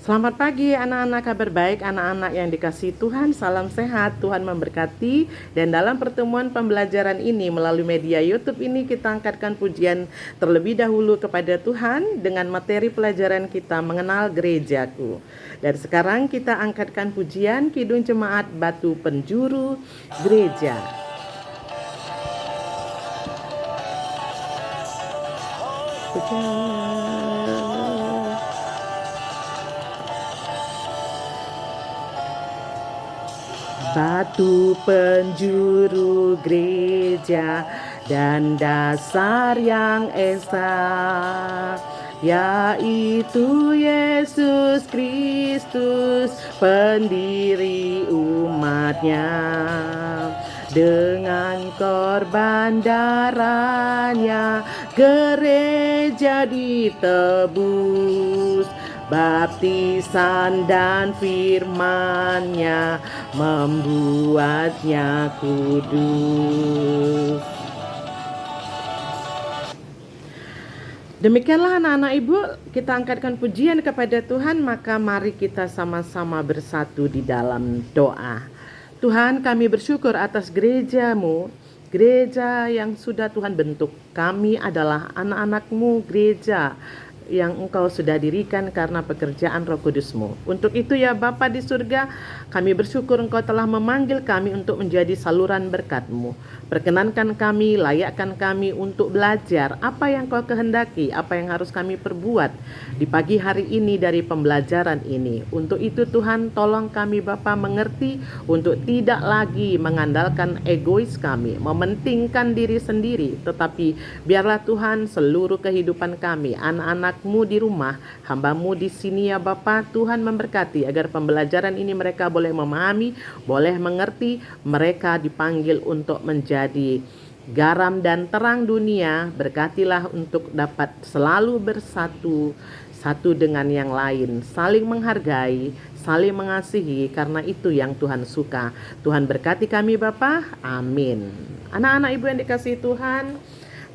Selamat pagi anak-anak, kabar baik anak-anak yang dikasihi Tuhan, salam sehat, Tuhan memberkati. Dan dalam pertemuan pembelajaran ini melalui media YouTube ini kita angkatkan pujian terlebih dahulu kepada Tuhan dengan materi pelajaran kita mengenal gerejaku. Dan sekarang kita angkatkan pujian Kidung Jemaat Batu Penjuru Gereja. Batu penjuru gereja dan dasar yang esa, yaitu Yesus Kristus, pendiri umatnya. Dengan korban darahnya gereja ditebus, baptisan dan firman-Nya membuatnya kudus. Demikianlah anak-anak ibu, kita angkatkan pujian kepada Tuhan, maka mari kita sama-sama bersatu di dalam doa. Tuhan, kami bersyukur atas gereja-Mu, gereja yang sudah Tuhan bentuk. Kami adalah anak-anak-Mu, gereja yang Engkau sudah dirikan karena pekerjaan Roh Kudus-Mu. Untuk itu ya Bapa di surga, kami bersyukur Engkau telah memanggil kami untuk menjadi saluran berkat-Mu. Perkenankan kami, layakkan kami untuk belajar apa yang Kau kehendaki, apa yang harus kami perbuat di pagi hari ini dari pembelajaran ini. Untuk itu Tuhan, tolong kami Bapa mengerti untuk tidak lagi mengandalkan egois kami, mementingkan diri sendiri, tetapi biarlah Tuhan seluruh kehidupan kami, anak-anak-Mu di rumah, hamba-Mu di sini ya Bapa, Tuhan memberkati agar pembelajaran ini mereka boleh memahami, boleh mengerti, mereka dipanggil untuk menjadi garam dan terang dunia. Berkatilah untuk dapat selalu bersatu satu dengan yang lain, saling menghargai, saling mengasihi, karena itu yang Tuhan suka. Tuhan berkati kami Bapa, amin. Anak-anak ibu yang dikasihi Tuhan,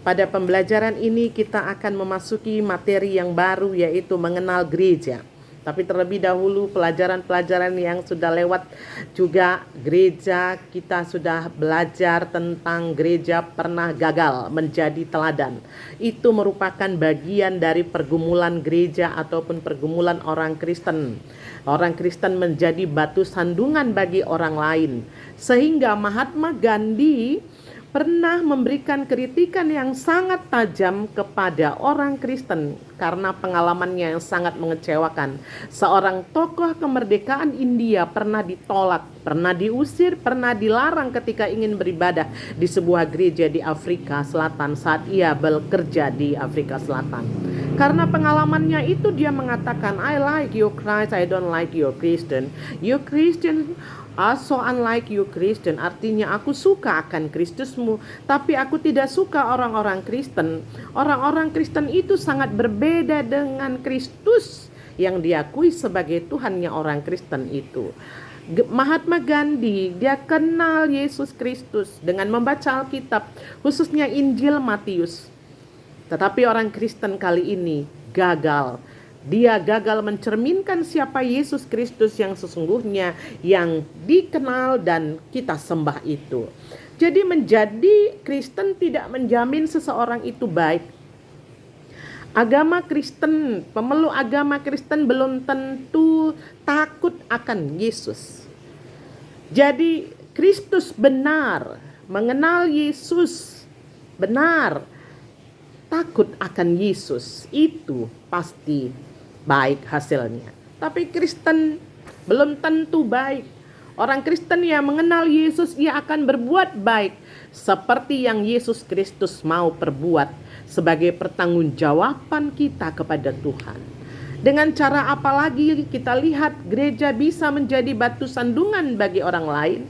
pada pembelajaran ini kita akan memasuki materi yang baru, yaitu mengenal gereja. Tapi terlebih dahulu pelajaran-pelajaran yang sudah lewat juga, gereja kita sudah belajar tentang gereja pernah gagal menjadi teladan. Itu merupakan bagian dari pergumulan gereja ataupun pergumulan orang Kristen. Orang Kristen menjadi batu sandungan bagi orang lain. Sehingga Mahatma Gandhi pernah memberikan kritikan yang sangat tajam kepada orang Kristen karena pengalamannya yang sangat mengecewakan. Seorang tokoh kemerdekaan India pernah ditolak, pernah diusir, pernah dilarang ketika ingin beribadah di sebuah gereja di Afrika Selatan saat ia bekerja di Afrika Selatan. Karena pengalamannya itu dia mengatakan, I like your Christ, I don't like your Christian. You Christian are so unlike you Christian. Artinya aku suka akan Kristusmu, tapi aku tidak suka orang-orang Kristen. Orang-orang Kristen itu sangat berbeda dengan Kristus yang diakui sebagai Tuhannya orang Kristen itu. Mahatma Gandhi, dia kenal Yesus Kristus dengan membaca Alkitab, khususnya Injil Matius. Tetapi orang Kristen kali ini gagal. Dia gagal mencerminkan siapa Yesus Kristus yang sesungguhnya, yang dikenal dan kita sembah itu. Jadi menjadi Kristen tidak menjamin seseorang itu baik. Agama Kristen, pemeluk agama Kristen belum tentu takut akan Yesus. Jadi Kristus benar, mengenal Yesus benar, takut akan Yesus, itu pasti baik hasilnya. Tapi Kristen belum tentu baik. Orang Kristen yang mengenal Yesus, ia akan berbuat baik seperti yang Yesus Kristus mau perbuat sebagai pertanggungjawaban kita kepada Tuhan. Dengan cara apa lagi kita lihat gereja bisa menjadi batu sandungan bagi orang lain?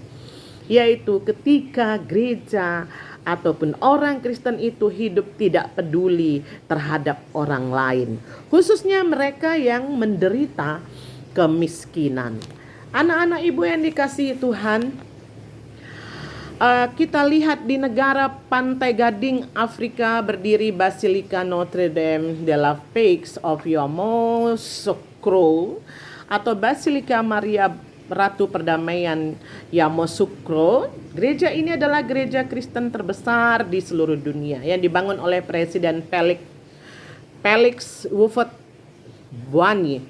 Yaitu ketika gereja ataupun orang Kristen itu hidup tidak peduli terhadap orang lain, khususnya mereka yang menderita kemiskinan. Anak-anak ibu yang dikasihi Tuhan, kita lihat di negara Pantai Gading Afrika berdiri Basilika Notre Dame de la Paix of Yamoussoukro. atau Basilika Maria Ratu Perdamaian Yamoussoukro. Gereja ini adalah gereja Kristen terbesar di seluruh dunia yang dibangun oleh Presiden Felix Houphouët-Boigny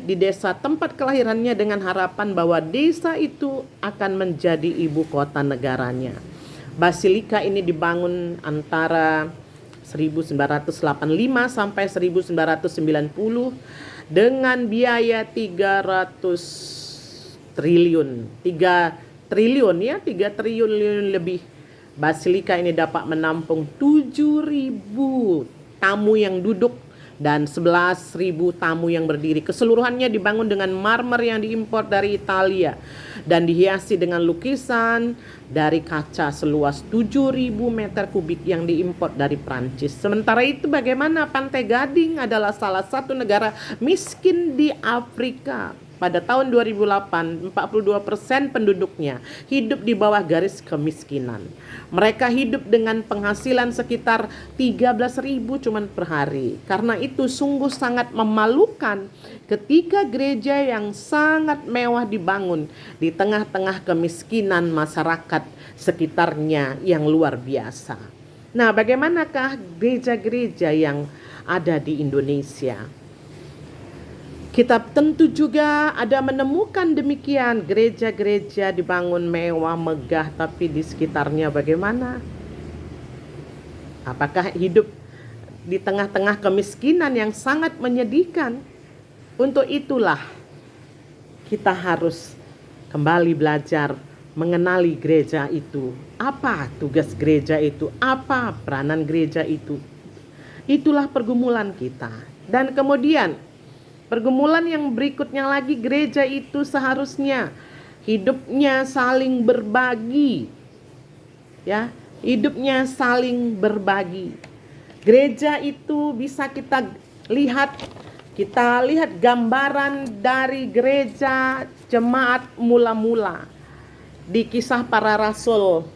di desa tempat kelahirannya dengan harapan bahwa desa itu akan menjadi ibu kota negaranya. Basilika ini dibangun antara 1985 sampai 1990 dengan biaya 3 triliun lebih. Basilika ini dapat menampung 7.000 tamu yang duduk dan 11.000 tamu yang berdiri. Keseluruhannya dibangun dengan marmer yang diimpor dari Italia dan dihiasi dengan lukisan dari kaca seluas 7.000 meter kubik yang diimpor dari Prancis. Sementara itu, bagaimana Pantai Gading adalah salah satu negara miskin di Afrika. Pada tahun 2008, 42% penduduknya hidup di bawah garis kemiskinan. Mereka hidup dengan penghasilan sekitar 13.000 cuman per hari. Karena itu sungguh sangat memalukan ketika gereja yang sangat mewah dibangun di tengah-tengah kemiskinan masyarakat sekitarnya yang luar biasa. Nah, bagaimanakah gereja-gereja yang ada di Indonesia? Kita tentu juga ada menemukan demikian, gereja-gereja dibangun mewah, megah, tapi di sekitarnya bagaimana? Apakah hidup di tengah-tengah kemiskinan yang sangat menyedihkan? Untuk itulah kita harus kembali belajar mengenali gereja itu. Apa tugas gereja itu? Apa peranan gereja itu? Itulah pergumulan kita. Dan kemudian pergumulan yang berikutnya lagi, gereja itu seharusnya hidupnya saling berbagi. Ya, hidupnya saling berbagi. Gereja itu bisa kita lihat gambaran dari gereja jemaat mula-mula di Kisah Para Rasul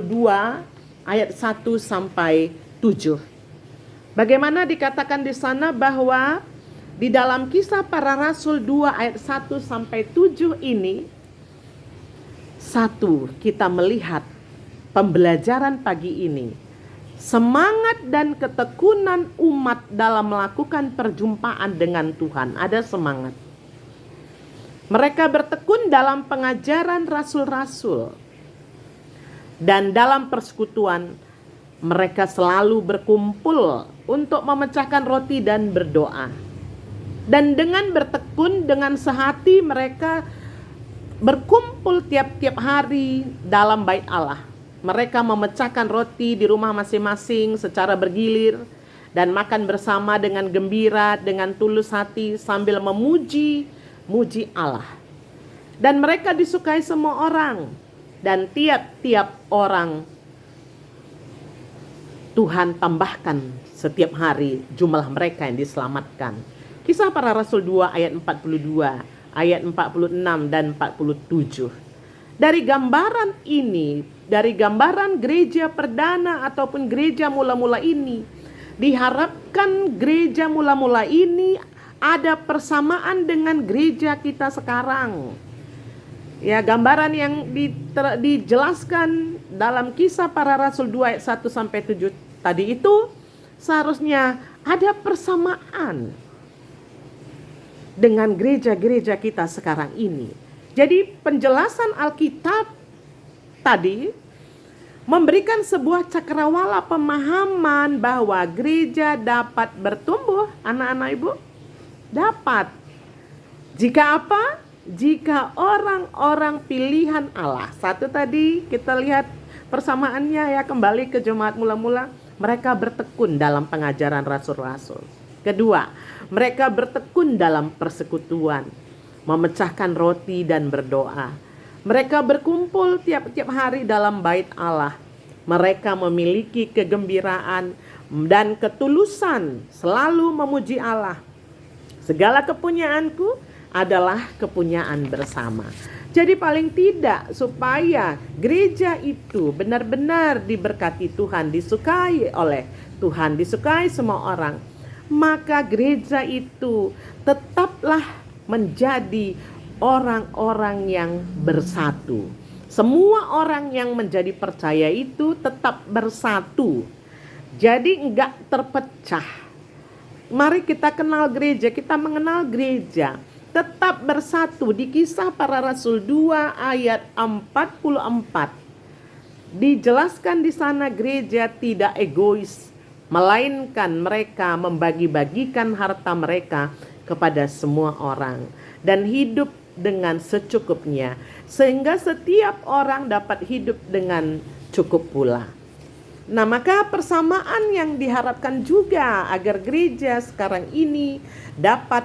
2 ayat 1 sampai 7. Bagaimana dikatakan di sana bahwa di dalam Kisah Para Rasul 2 ayat 1 sampai 7 ini, kita melihat pembelajaran pagi ini, semangat dan ketekunan umat dalam melakukan perjumpaan dengan Tuhan. Ada semangat. Mereka bertekun dalam pengajaran rasul-rasul dan dalam persekutuan. Mereka selalu berkumpul untuk memecahkan roti dan berdoa. Dan dengan bertekun, dengan sehati mereka berkumpul tiap-tiap hari dalam bait Allah. Mereka memecahkan roti di rumah masing-masing secara bergilir dan makan bersama dengan gembira, dengan tulus hati sambil memuji Allah. Dan mereka disukai semua orang, dan tiap-tiap orang Tuhan tambahkan setiap hari jumlah mereka yang diselamatkan. Kisah Para Rasul 2 ayat 42, ayat 46 dan 47. Dari gambaran ini, dari gambaran gereja perdana ataupun gereja mula-mula ini, diharapkan gereja mula-mula ini ada persamaan dengan gereja kita sekarang. Ya, gambaran yang dijelaskan dalam Kisah Para Rasul 2 ayat 1 sampai 7 tadi itu seharusnya ada persamaan dengan gereja-gereja kita sekarang ini. Jadi penjelasan Alkitab tadi memberikan sebuah cakrawala pemahaman bahwa gereja dapat bertumbuh, anak-anak ibu, dapat. Jika apa? Jika orang-orang pilihan Allah. Satu tadi kita lihat persamaannya ya, kembali ke jemaat mula-mula. Mereka bertekun dalam pengajaran rasul-rasul. Kedua, mereka bertekun dalam persekutuan, memecahkan roti dan berdoa. Mereka berkumpul tiap-tiap hari dalam bait Allah. Mereka memiliki kegembiraan dan ketulusan selalu memuji Allah. Segala kepunyaanku adalah kepunyaan bersama. Jadi paling tidak supaya gereja itu benar-benar diberkati Tuhan, disukai oleh Tuhan, disukai semua orang, maka gereja itu tetaplah menjadi orang-orang yang bersatu. Semua orang yang menjadi percaya itu tetap bersatu. Jadi enggak terpecah. Mari kita kenal gereja, kita mengenal gereja. Tetap bersatu. Di Kisah Para Rasul 2 ayat 44 dijelaskan di sana gereja tidak egois, melainkan mereka membagi-bagikan harta mereka kepada semua orang dan hidup dengan secukupnya, sehingga setiap orang dapat hidup dengan cukup pula. Nah, maka persamaan yang diharapkan juga agar gereja sekarang ini dapat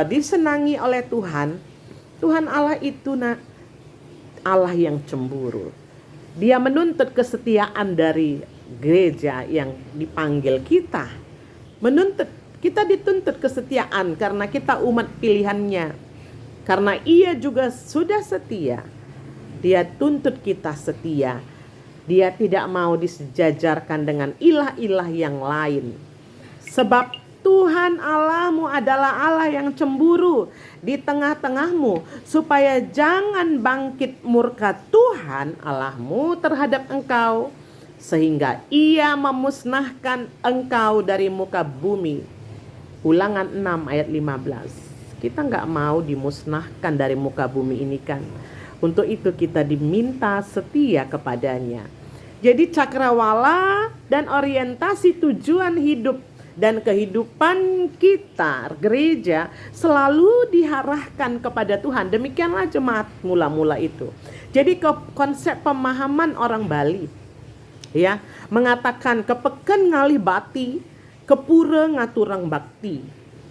disenangi oleh Tuhan. Tuhan Allah itu Allah yang cemburu. Dia menuntut kesetiaan dari gereja yang dipanggil kita. Kita dituntut kesetiaan karena kita umat pilihannya. Karena Ia juga sudah setia. Dia tuntut kita setia. Dia tidak mau disejajarkan dengan ilah-ilah yang lain. Sebab Tuhan Allahmu adalah Allah yang cemburu di tengah-tengahmu, supaya jangan bangkit murka Tuhan Allahmu terhadap engkau, sehingga Ia memusnahkan engkau dari muka bumi. Ulangan 6 ayat 15. Kita nggak mau dimusnahkan dari muka bumi ini kan. Untuk itu kita diminta setia kepadanya. Jadi cakrawala dan orientasi tujuan hidup dan kehidupan kita, gereja, selalu diarahkan kepada Tuhan. Demikianlah jemaat mula-mula itu. Jadi konsep pemahaman orang Bali ya mengatakan kepeken ngalih bati, kepura ngaturang bakti.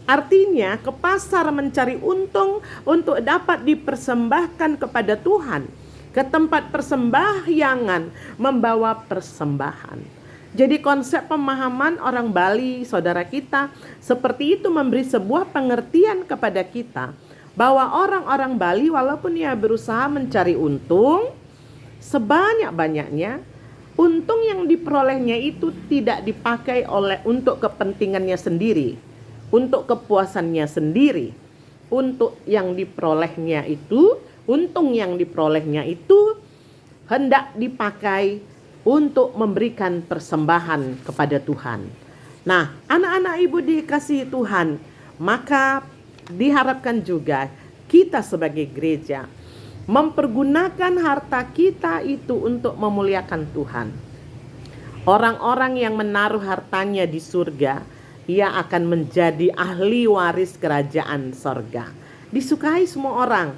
Artinya ke pasar mencari untung untuk dapat dipersembahkan kepada Tuhan, ke tempat persembahyangan membawa persembahan. Jadi konsep pemahaman orang Bali, saudara kita, seperti itu memberi sebuah pengertian kepada kita bahwa orang-orang Bali walaupun ia berusaha mencari untung sebanyak-banyaknya, untung yang diperolehnya itu tidak dipakai untuk kepentingannya sendiri, untuk kepuasannya sendiri. Untung yang diperolehnya itu hendak dipakai untuk memberikan persembahan kepada Tuhan. Nah, anak-anak ibu dikasihi Tuhan, maka diharapkan juga kita sebagai gereja mempergunakan harta kita itu untuk memuliakan Tuhan. Orang-orang yang menaruh hartanya di surga, ia akan menjadi ahli waris kerajaan sorga. Disukai semua orang,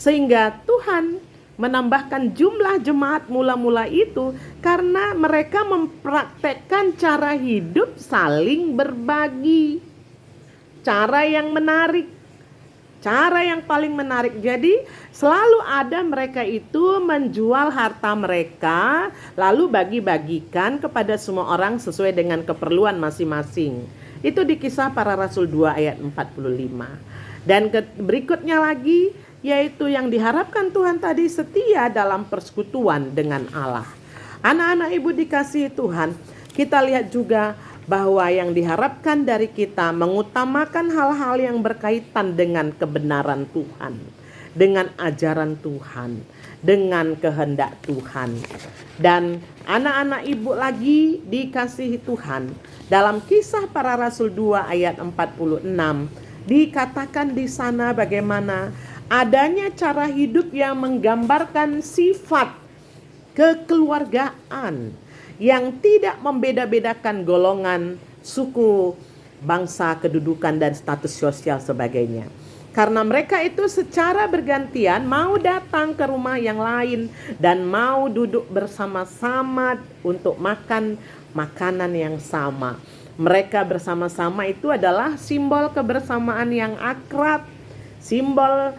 sehingga Tuhan menambahkan jumlah jemaat mula-mula itu karena mereka mempraktekkan cara hidup saling berbagi. Cara yang menarik, cara yang paling menarik. Jadi selalu ada mereka itu menjual harta mereka lalu bagi-bagikan kepada semua orang sesuai dengan keperluan masing-masing. Itu di Kisah Para Rasul 2 ayat 45. Dan berikutnya lagi, yaitu yang diharapkan Tuhan tadi, setia dalam persekutuan dengan Allah. Anak-anak ibu dikasihi Tuhan, kita lihat juga bahwa yang diharapkan dari kita mengutamakan hal-hal yang berkaitan dengan kebenaran Tuhan, dengan ajaran Tuhan, dengan kehendak Tuhan. Dan anak-anak ibu lagi dikasihi Tuhan, dalam Kisah Para Rasul 2 ayat 46 dikatakan di sana bagaimana adanya cara hidup yang menggambarkan sifat kekeluargaan yang tidak membeda-bedakan golongan, suku, bangsa, kedudukan, dan status sosial sebagainya. Karena mereka itu secara bergantian mau datang ke rumah yang lain dan mau duduk bersama-sama untuk makan makanan yang sama. Mereka bersama-sama itu adalah simbol kebersamaan yang akrab, simbol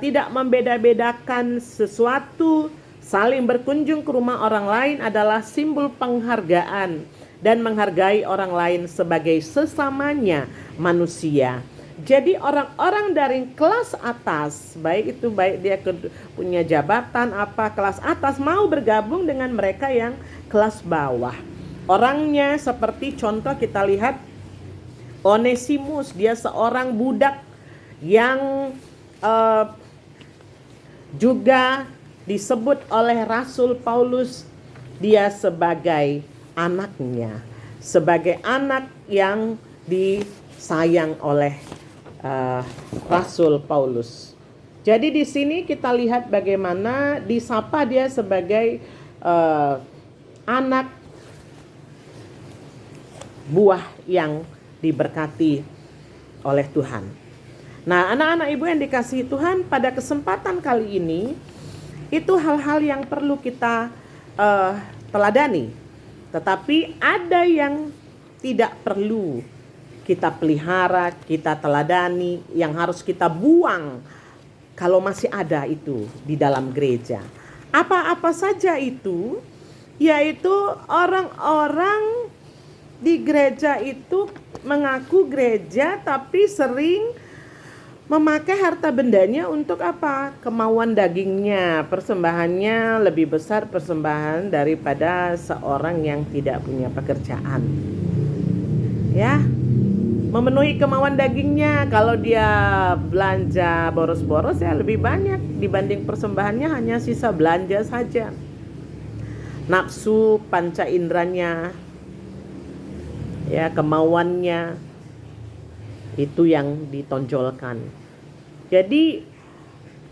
tidak membeda-bedakan sesuatu. Saling berkunjung ke rumah orang lain adalah simbol penghargaan dan menghargai orang lain sebagai sesamanya manusia. Jadi orang-orang dari kelas atas, baik dia punya jabatan apa kelas atas, mau bergabung dengan mereka yang kelas bawah. Orangnya seperti contoh kita lihat Onesimus, dia seorang budak yang juga disebut oleh Rasul Paulus dia sebagai anaknya, sebagai anak yang disayang oleh Rasul Paulus. Jadi di sini kita lihat bagaimana disapa dia sebagai anak buah yang diberkati oleh Tuhan. Nah, anak-anak ibu yang dikasihi Tuhan, pada kesempatan kali ini itu hal-hal yang perlu kita teladani. Tetapi ada yang tidak perlu kita pelihara, kita teladani, yang harus kita buang kalau masih ada itu di dalam gereja. Apa-apa saja itu? Yaitu orang-orang di gereja itu mengaku gereja tapi sering memakai harta bendanya untuk apa? Kemauan dagingnya, persembahannya lebih besar persembahan daripada seorang yang tidak punya pekerjaan. Ya, memenuhi kemauan dagingnya. Kalau dia belanja boros-boros ya lebih banyak dibanding persembahannya, hanya sisa belanja saja. Nafsu panca inderanya, ya, kemauannya itu yang ditonjolkan. Jadi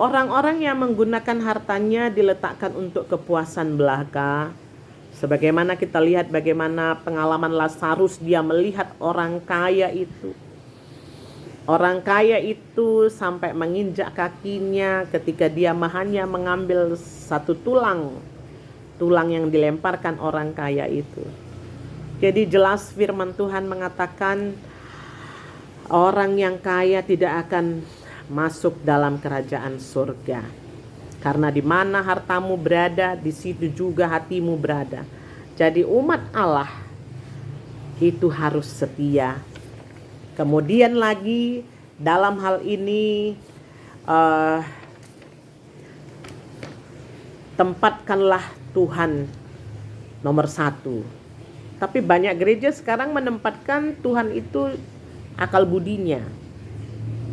orang-orang yang menggunakan hartanya diletakkan untuk kepuasan belaka, sebagaimana kita lihat bagaimana pengalaman Lazarus, dia melihat orang kaya itu. Orang kaya itu sampai menginjak kakinya ketika dia hanya mengambil satu tulang yang dilemparkan orang kaya itu. Jadi jelas firman Tuhan mengatakan orang yang kaya tidak akan masuk dalam kerajaan surga. Karena di mana hartamu berada, di situ juga hatimu berada. Jadi umat Allah itu harus setia. Kemudian lagi dalam hal ini tempatkanlah Tuhan nomor 1. Tapi banyak gereja sekarang menempatkan Tuhan itu akal budinya.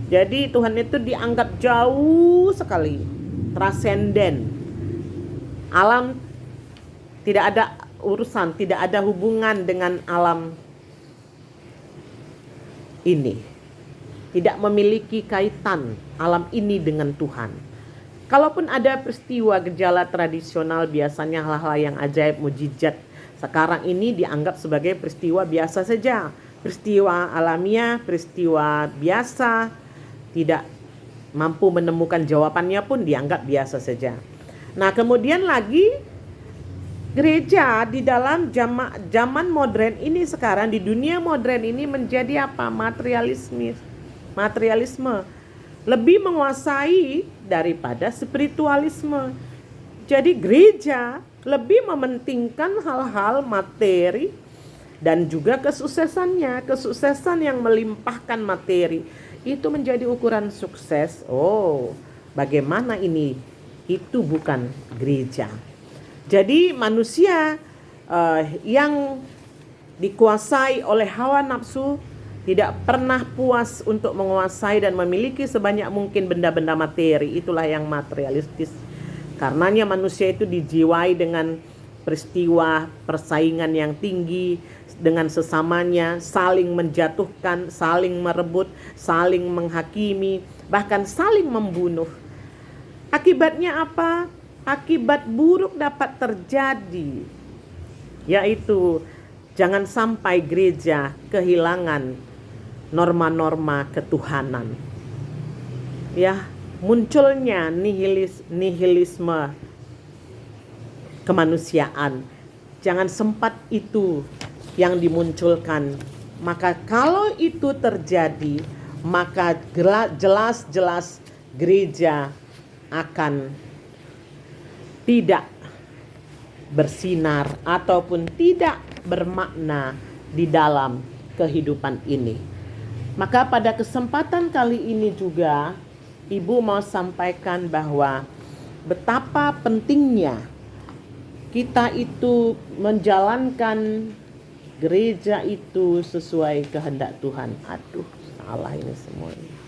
Jadi Tuhan itu dianggap jauh sekali, transenden. Alam tidak ada urusan, tidak ada hubungan dengan alam ini. Tidak memiliki kaitan alam ini dengan Tuhan. Kalaupun ada peristiwa gejala tradisional, biasanya hal-hal yang ajaib, mujizat, sekarang ini dianggap sebagai peristiwa biasa saja. Peristiwa alamiah, peristiwa biasa, tidak mampu menemukan jawabannya pun dianggap biasa saja. Nah, kemudian lagi gereja di dalam zaman modern ini sekarang, di dunia modern ini menjadi apa? Materialisme. Lebih menguasai daripada spiritualisme. Jadi gereja lebih mementingkan hal-hal materi dan juga kesuksesan yang melimpahkan materi. Itu menjadi ukuran sukses. Oh, bagaimana ini? Itu bukan gereja. Jadi manusia yang dikuasai oleh hawa nafsu tidak pernah puas untuk menguasai dan memiliki sebanyak mungkin benda-benda materi. Itulah yang materialistis. Karenanya manusia itu dijiwai dengan peristiwa persaingan yang tinggi dengan sesamanya, saling menjatuhkan, saling merebut, saling menghakimi, bahkan saling membunuh. Akibatnya apa? Akibat buruk dapat terjadi, yaitu jangan sampai gereja kehilangan norma-norma ketuhanan. Ya, munculnya nihilisme kemanusiaan. Jangan sempat itu yang dimunculkan. Maka kalau itu terjadi, maka jelas-jelas gereja akan tidak bersinar ataupun tidak bermakna di dalam kehidupan ini. Maka pada kesempatan kali ini juga Ibu mau sampaikan bahwa betapa pentingnya kita itu menjalankan gereja itu sesuai kehendak Tuhan. Aduh, salah ini semua ini.